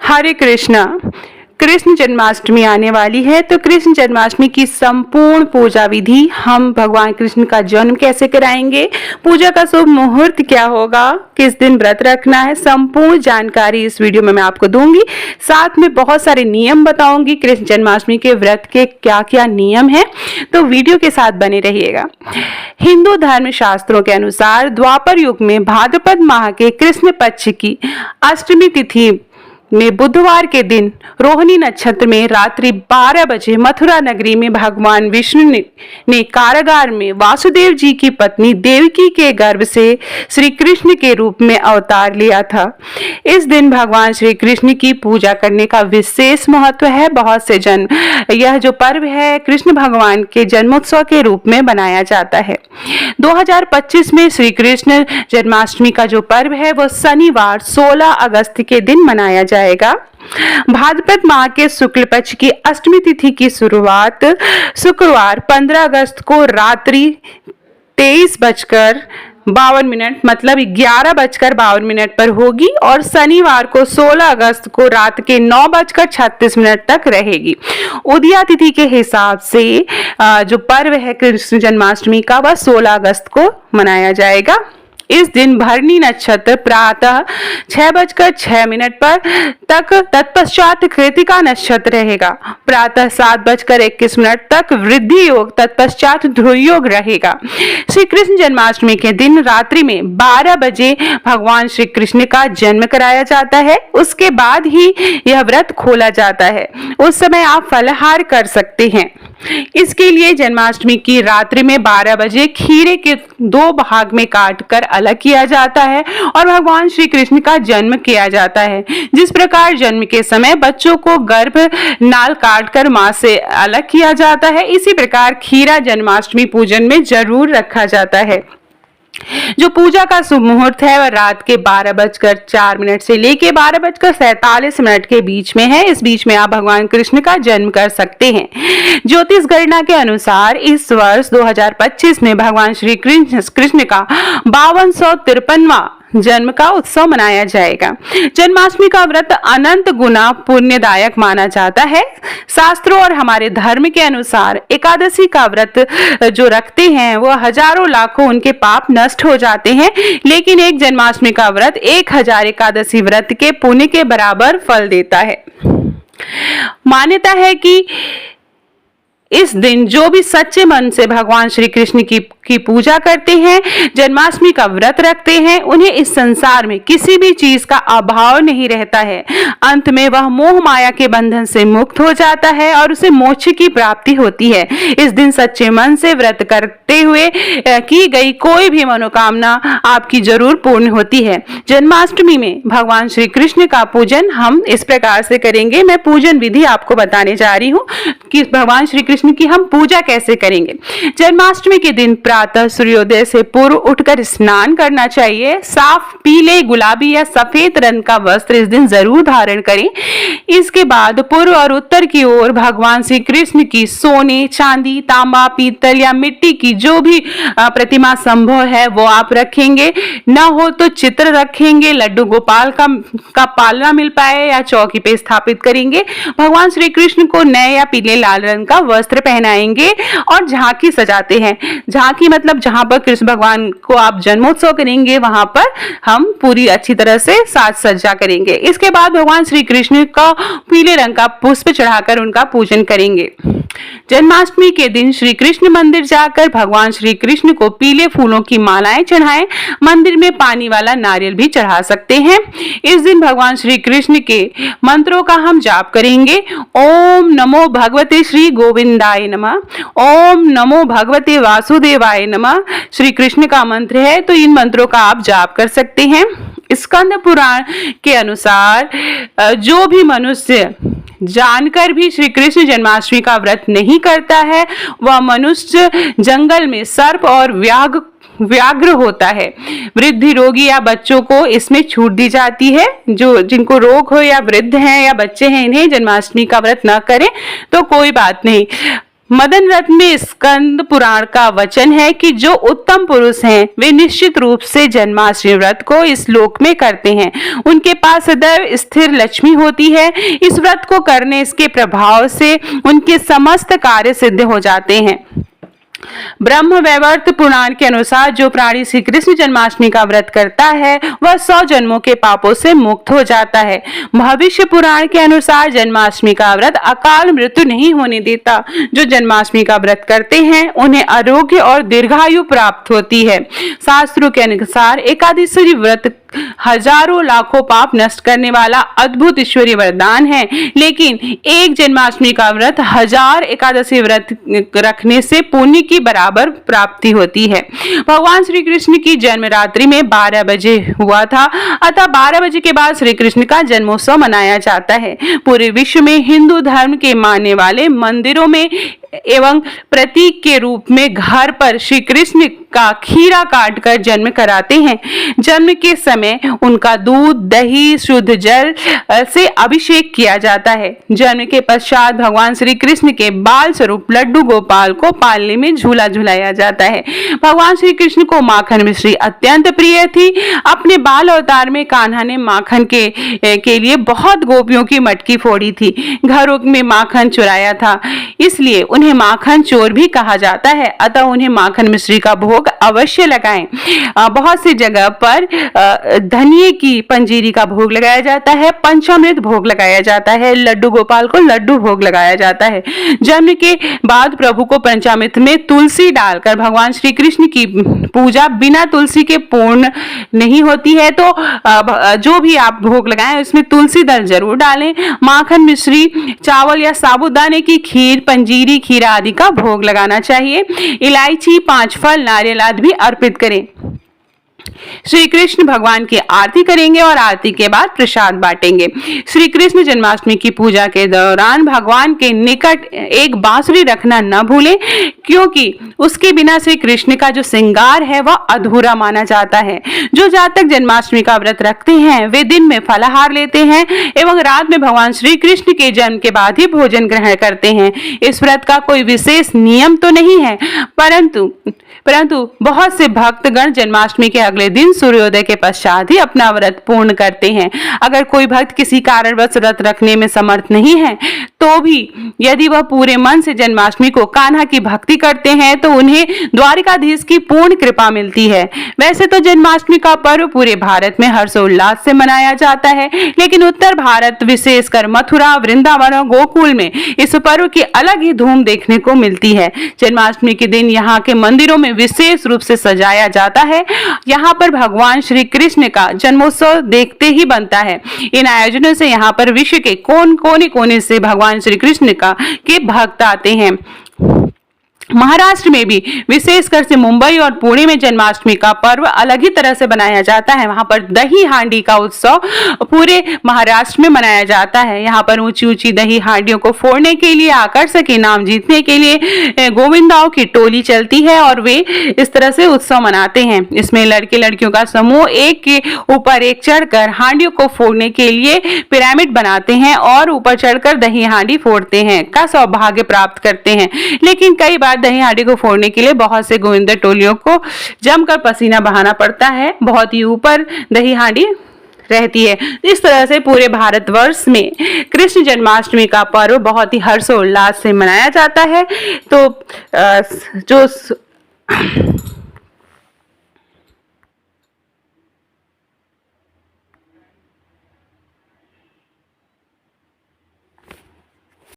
हरे कृष्णा। कृष्ण जन्माष्टमी आने वाली है, तो कृष्ण जन्माष्टमी की संपूर्ण पूजा विधि, हम भगवान कृष्ण का जन्म कैसे कराएंगे, पूजा का शुभ मुहूर्त क्या होगा, किस दिन व्रत रखना है, संपूर्ण जानकारी इस वीडियो में मैं आपको दूंगी। साथ में बहुत सारे नियम बताऊंगी, कृष्ण जन्माष्टमी के व्रत के क्या क्या नियम है, तो वीडियो के साथ बने रहिएगा। हिंदू धर्म शास्त्रों के अनुसार द्वापर युग में भाद्रपद माह के कृष्ण पक्ष की अष्टमी तिथि में बुधवार के दिन रोहिणी नक्षत्र में रात्रि 12 बजे मथुरा नगरी में भगवान विष्णु ने कारागार में वासुदेव जी की पत्नी देवकी के गर्भ से श्री कृष्ण के रूप में अवतार लिया था। इस दिन भगवान श्री कृष्ण की पूजा करने का विशेष महत्व है। बहुत से जन यह जो पर्व है कृष्ण भगवान के जन्मोत्सव के रूप में बनाया जाता है। 2025 में श्री कृष्ण जन्माष्टमी का जो पर्व है वो शनिवार 16 अगस्त के दिन मनाया जाएगा। भाद्रपद माह के शुक्ल पक्ष की अष्टमी तिथि की शुरुआत शुक्रवार 15 अगस्त को रात्रि 23:52 मतलब 11:52 पर होगी और शनिवार को 16 अगस्त को रात के 9:36 तक रहेगी। उदया तिथि के हिसाब से जो पर्व है कृष्ण जन्माष्टमी का वह 16 अगस्त को मनाया जाएगा। इस दिन भरणी नक्षत्र प्रातः 6:06 पर तक, तत्पश्चात कृतिका नक्षत्र रहेगा। प्रातः 7:21 तक वृद्धि योग, तत्पश्चात ध्रुव योग रहेगा। श्री कृष्ण जन्माष्टमी के दिन रात्रि में 12 बजे भगवान श्री कृष्ण का जन्म कराया जाता है। उसके बाद ही यह व्रत खोला जाता है। उस समय आप फलाहार कर सकते हैं। इसके लिए जन्माष्टमी की रात्रि में 12 बजे खीरे के 2 भाग में काटकर अलग किया जाता है और भगवान श्री कृष्ण का जन्म किया जाता है। जिस प्रकार जन्म के समय बच्चों को गर्भ नाल काटकर मां से अलग किया जाता है, इसी प्रकार खीरा जन्माष्टमी पूजन में जरूर रखा जाता है। जो पूजा का शुभ मुहूर्त है वह रात के 12:04 से लेके 12:47 के बीच में है। इस बीच में आप भगवान कृष्ण का जन्म कर सकते हैं। ज्योतिष गणना के अनुसार इस वर्ष 2025 में भगवान श्री कृष्ण का 5253वां जन्म का उत्सव मनाया जाएगा। जन्माष्टमी का व्रत अनंत गुना पुण्यदायक माना जाता है। शास्त्रों और हमारे धर्म के अनुसार एकादशी का व्रत जो रखते हैं वो हजारों लाखों उनके पाप नष्ट हो जाते हैं, लेकिन एक जन्माष्टमी का व्रत 1000 एकादशी व्रत के पुण्य के बराबर फल देता है। मान्यता है कि इस दिन जो भी सच्चे मन से भगवान श्री कृष्ण की पूजा करते हैं, जन्माष्टमी का व्रत रखते हैं, उन्हें इस संसार में किसी भी चीज का अभाव नहीं रहता है। अंत में वह मोह माया के बंधन से मुक्त हो जाता है और उसे मोक्ष की प्राप्ति होती है। इस दिन सच्चे मन से व्रत करते हुए की गई कोई भी मनोकामना आपकी जरूर पूर्ण होती है। जन्माष्टमी में भगवान श्री कृष्ण का पूजन हम इस प्रकार से करेंगे। मैं पूजन विधि आपको बताने जा रही हूँ कि भगवान श्री कृष्ण की हम पूजा कैसे करेंगे। जन्माष्टमी के दिन प्रातः सूर्योदय से पूर्व उठकर स्नान करना चाहिए। साफ पीले, गुलाबी या सफेद रंग का वस्त्र इस दिन जरूर धारण करें। इसके बाद पूर्व और उत्तर की ओर भगवान श्री कृष्ण की सोने, चांदी, तांबा, पीतल या मिट्टी की जो भी प्रतिमा संभव है वो आप रखेंगे। न हो तो चित्र रखेंगे। लड्डू गोपाल का पालना मिल पाए या चौकी पे स्थापित करेंगे। भगवान श्री कृष्ण को नए या पीले लाल रंग का वस्त्र पहनाएंगे और झांकी सजाते हैं। झांकी मतलब जहां पर कृष्ण भगवान को आप जन्मोत्सव करेंगे वहां पर हम पूरी अच्छी तरह से साज सज्जा करेंगे। इसके बाद भगवान श्री कृष्ण का पीले रंग का पुष्प चढ़ाकर उनका पूजन करेंगे। जन्माष्टमी के दिन श्री कृष्ण मंदिर जाकर भगवान श्री कृष्ण को पीले फूलों की मालाएं चढ़ाएं। मंदिर में पानी वाला नारियल भी चढ़ा सकते हैं। इस दिन भगवान श्री कृष्ण के मंत्रों का हम जाप करेंगे। ओम नमो भगवते श्री गोविंदाय नमः, ओम नमो भगवते वासुदेवाय नमः श्री कृष्ण का मंत्र है, तो इन मंत्रों का आप जाप कर सकते हैं। स्कंद पुराण के अनुसार जो भी मनुष्य जानकर भी श्री कृष्ण जन्माष्टमी का व्रत नहीं करता है वह मनुष्य जंगल में सर्प और व्याघ्र होता है। वृद्धि, रोगी या बच्चों को इसमें छूट दी जाती है। जो जिनको रोग हो या वृद्ध हैं या बच्चे हैं, इन्हें जन्माष्टमी का व्रत न करें तो कोई बात नहीं। मदन रथ में स्कंद पुराण का वचन है कि जो उत्तम पुरुष हैं वे निश्चित रूप से जन्माष्टमी व्रत को इस लोक में करते हैं। उनके पास सदैव स्थिर लक्ष्मी होती है। इस व्रत को करने इसके प्रभाव से उनके समस्त कार्य सिद्ध हो जाते हैं। ब्रह्म वैवर्त पुराण के अनुसार जो प्राणी श्री कृष्ण जन्माष्टमी का व्रत करता है वह 100 जन्मों के पापों से मुक्त हो जाता है। भविष्य पुराण के अनुसार जन्माष्टमी का व्रत अकाल मृत्यु नहीं होने देता। जो जन्माष्टमी का व्रत करते हैं उन्हें आरोग्य और दीर्घायु प्राप्त होती है। शास्त्रों के अनुसार एकादशी व्रत हजारों लाखों पाप नष्ट करने वाला अद्भुत ईश्वरीय वरदान है, लेकिन एक जन्माष्टमी का व्रत 1000 एकादशी व्रत रखने से पुण्य की बराबर प्राप्ति होती है। भगवान श्री कृष्ण की जन्म रात्रि में 12 बजे हुआ था, अतः 12 बजे के बाद श्री कृष्ण का जन्मोत्सव मनाया जाता है। पूरे विश्व में हिंदू धर्म के मानने वाले मंदिरों में एवं प्रतीक के रूप में घर पर श्री कृष्ण का खीरा काट कर जन्म कराते हैं। जन्म के समय उनका दूध, दही, शुद्ध जल से अभिषेक किया जाता है। जन्म के पश्चात भगवान श्री कृष्ण के बाल स्वरूप लड्डू गोपाल को पालने में झूला झुलाया जाता है। भगवान श्री कृष्ण को माखन मिश्री अत्यंत प्रिय थी। अपने बाल अवतार में कान्हा ने माखन के लिए बहुत गोपियों की मटकी फोड़ी थी, घरों में माखन चुराया था, इसलिए उन्हें माखन चोर भी कहा जाता है। अतः उन्हें माखन मिश्री का भोग अवश्य लगाएं। बहुत सी जगह पर धनिये की पंजीरी का भोग लगाया जाता है, पंचामृत भोग लगाया जाता है, लड्डू गोपाल को लड्डू भोग लगाया जाता है। जन्म के बाद प्रभु को पंचामृत में तुलसी डालकर भगवान श्री कृष्ण की पूजा बिना तुलसी के पूर्ण नहीं होती है, तो जो भी आप भोग लगाएं उसमें तुलसी दल जरूर डालें। माखन मिश्री, चावल या साबूदाने की खीर, पंजीरी, खीरा आदि का भोग लगाना चाहिए। इलायची, 5 फल, नारियल आदि भी अर्पित करें। श्री कृष्ण भगवान की आरती करेंगे और आरती के बाद प्रसाद बांटेंगे। श्री कृष्ण जन्माष्टमी की पूजा के दौरान भगवान के निकट एक बांसुरी रखना न भूलें, क्योंकि उसके बिना श्री कृष्ण का जो श्रृंगार है वह अधूरा माना जाता है। जो जातक जन्माष्टमी का व्रत रखते हैं वे दिन में फलाहार लेते हैं एवं रात में भगवान श्री कृष्ण के जन्म के बाद ही भोजन ग्रहण करते हैं। इस व्रत का कोई विशेष नियम तो नहीं है, परंतु बहुत से भक्तगण जन्माष्टमी के अगले दिन सूर्योदय के पश्चात ही अपना व्रत पूर्ण करते हैं। अगर कोई भक्त किसी कारणवश व्रत रखने में समर्थ नहीं है तो भी यदि वह पूरे मन से जन्माष्टमी को कान्हा की भक्ति करते हैं तो उन्हें द्वारिकाधीश की पूर्ण कृपा मिलती है। वैसे तो जन्माष्टमी का पर्व पूरे भारत में हर्षोल्लास से मनाया जाता है, लेकिन उत्तर भारत विशेषकर मथुरा, वृंदावन और गोकुल में इस पर्व की अलग ही धूम देखने को मिलती है। जन्माष्टमी के दिन यहाँ के मंदिरों में विशेष रूप से सजाया जाता है। यहाँ पर भगवान श्री कृष्ण का जन्मोत्सव देखते ही बनता है। इन आयोजनों से यहाँ पर विश्व के कोने कोने से भगवान श्री कृष्ण के भक्त आते हैं। महाराष्ट्र में भी विशेषकर से मुंबई और पुणे में जन्माष्टमी का पर्व अलग ही तरह से बनाया जाता है। वहां पर दही हांडी का उत्सव पूरे महाराष्ट्र में मनाया जाता है। यहाँ पर ऊंची ऊंची दही हांडियों को फोड़ने के लिए, आकर्षक इनाम जीतने के लिए गोविंदाओं की टोली चलती है और वे इस तरह से उत्सव मनाते हैं। इसमें लड़के लड़कियों का समूह एक के ऊपर एक चढ़कर हांडियों को फोड़ने के लिए पिरामिड बनाते हैं और ऊपर चढ़कर दही हांडी फोड़ते हैं का सौभाग्य प्राप्त करते हैं। लेकिन कई बार दही हांडी को फोड़ने के लिए बहुत से गोविंदा टोलियों को जमकर पसीना बहाना पड़ता है। बहुत ही ऊपर दही हांडी रहती है। इस तरह से पूरे भारतवर्ष में कृष्ण जन्माष्टमी का पर्व बहुत ही हर्षोल्लास से मनाया जाता है। तो जो